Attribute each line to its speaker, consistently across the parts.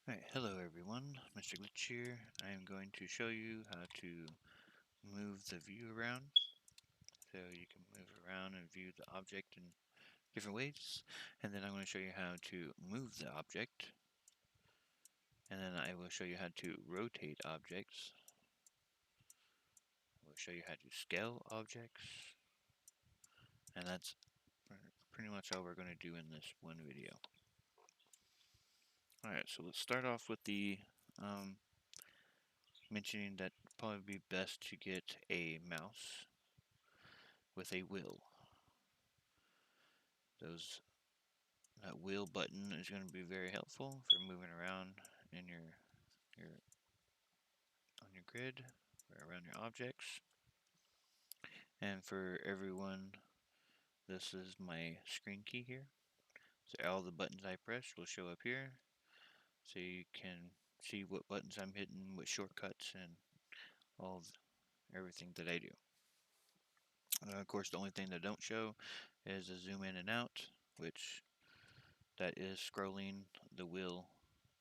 Speaker 1: Alright, hello everyone, Mr. Glitch here. I am going to show you how to move the view around. So you can move around and view the object in different ways. And then I'm going to show you how to move the object. And then I will show you how to rotate objects. I will show you how to scale objects. And that's pretty much all we're going to do in this one video. Alright, so let's start off with the mentioning that it'd probably be best to get a mouse with a wheel. That wheel button is going to be very helpful for moving around in your on your grid or around your objects. And for everyone, this is my screen key here. So all the buttons I press will show up here, so you can see what buttons I'm hitting, what shortcuts, and everything that I do. Of course, the only thing that don't show is the zoom in and out, which that is scrolling the wheel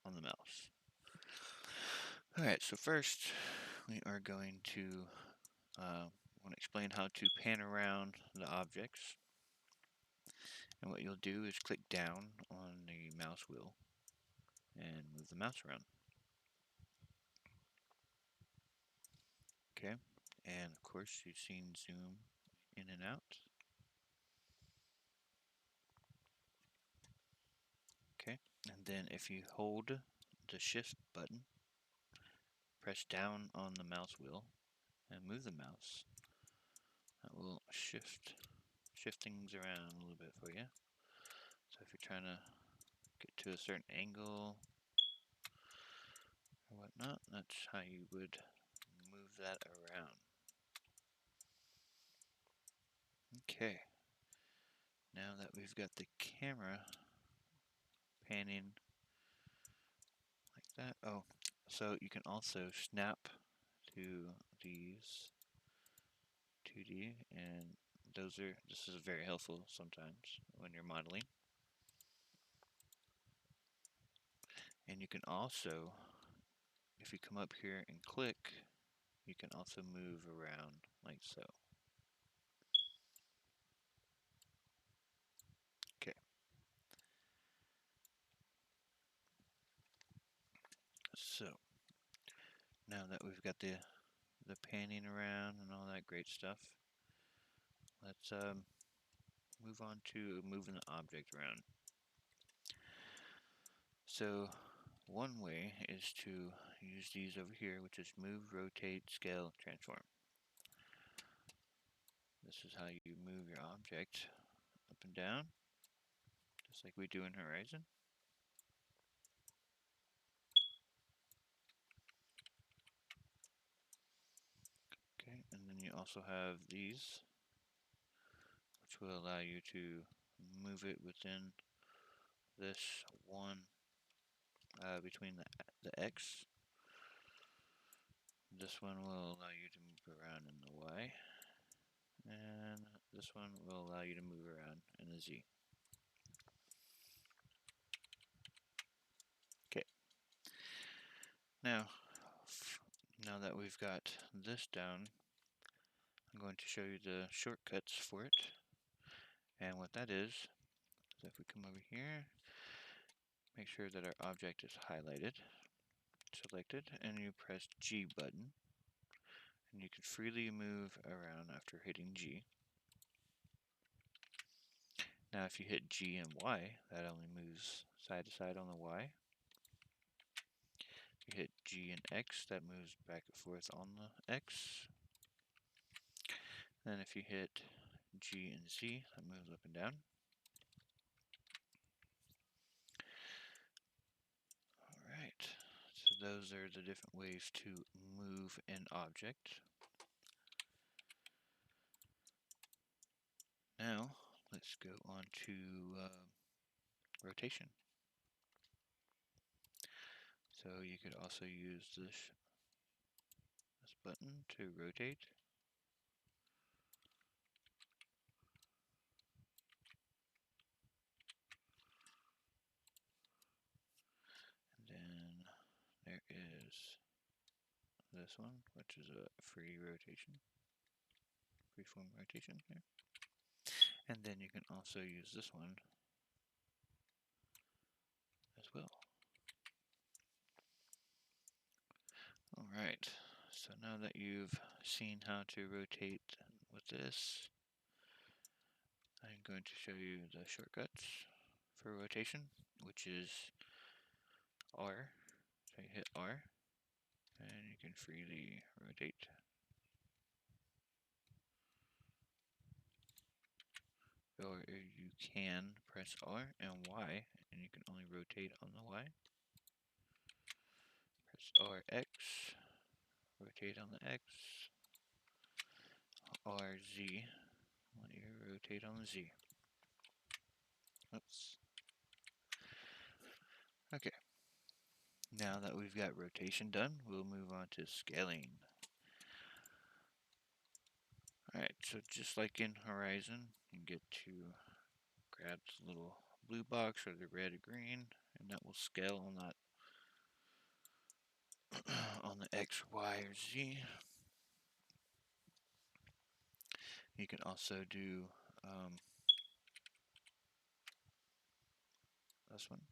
Speaker 1: on the mouse. Alright, so first we are going to explain how to pan around the objects. And what you'll do is click down on the mouse wheel and move the mouse around. Okay, and of course you've seen zoom in and out. Okay, and then if you hold the shift button, press down on the mouse wheel and move the mouse, that will shift things around a little bit for you. So if you're trying to get to a certain angle or whatnot, that's how you would move that around. Okay, now that we've got the camera panning like that, so you can also snap to these 2D, and this is very helpful sometimes when you're modeling. And you can also, if you come up here and click, you can also move around like so. Okay. So now that we've got the panning around and all that great stuff, let's move on to moving the object around. So one way is to use these over here, which is move, rotate, scale, transform. This is how you move your object up and down, just like we do in Horizon. Okay, and then you also have these, which will allow you to move it within this one, between the X. This one will allow you to move around in the Y, and this one will allow you to move around in the Z. Okay. Now that we've got this down, I'm going to show you the shortcuts for it. And what that is if we come over here, make sure that our object is highlighted, selected, and you press G button. And you can freely move around after hitting G. Now if you hit G and Y, that only moves side to side on the Y. If you hit G and X, that moves back and forth on the X. Then if you hit G and Z, that moves up and down. Alright, so those are the different ways to move an object. Now, let's go on to rotation. So you could also use this button to rotate. And then is this one, which is a free rotation, freeform rotation here. And then you can also use this one as well. Alright, so now that you've seen how to rotate with this, I'm going to show you the shortcuts for rotation, which is R. So you hit R, and you can freely rotate. Or you can press R and Y, and you can only rotate on the Y. Press RX, rotate on the X. RZ, let you rotate on the Z. Oops. Okay. Now that we've got rotation done, we'll move on to scaling. Alright, so just like in Horizon, you get to grab this little blue box or the red or green, and that will scale on that on the X, Y, or Z. You can also do this one,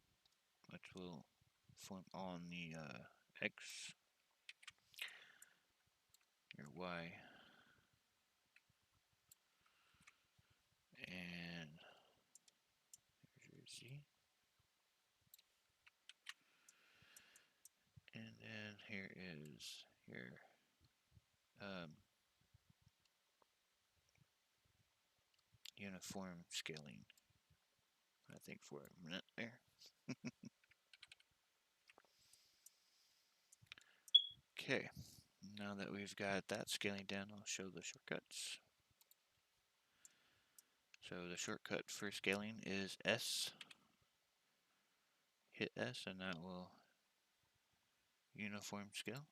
Speaker 1: which will form on the X, your Y, and here's your Z. And then here is your uniform scaling. I think for a minute there. Okay, now that we've got that scaling down, I'll show the shortcuts. So the shortcut for scaling is S. Hit S and that will uniform scale.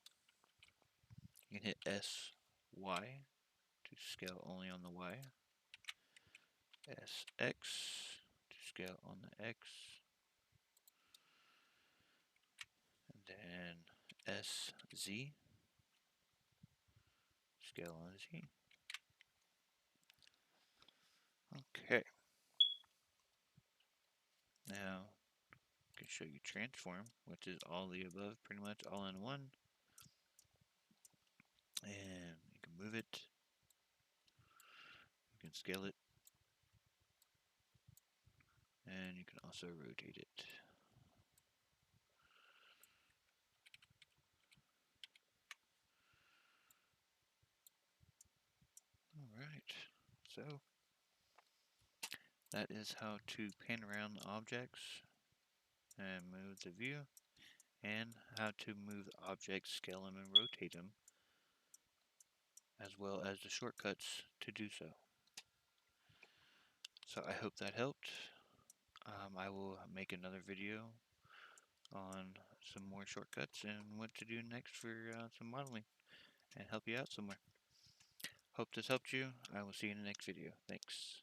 Speaker 1: You can hit S, Y to scale only on the Y. SX to scale on the X. And then SZ, scale on Z. Okay. Now, I can show you transform, which is all the above, pretty much all in one. And you can move it. You can scale it. And you can also rotate it. Alright, so that is how to pan around objects and move the view, and how to move objects, scale them, and rotate them, as well as the shortcuts to do so. So I hope that helped. I will make another video on some more shortcuts and what to do next for some modeling and help you out somewhere. Hope this helped you. I will see you in the next video. Thanks.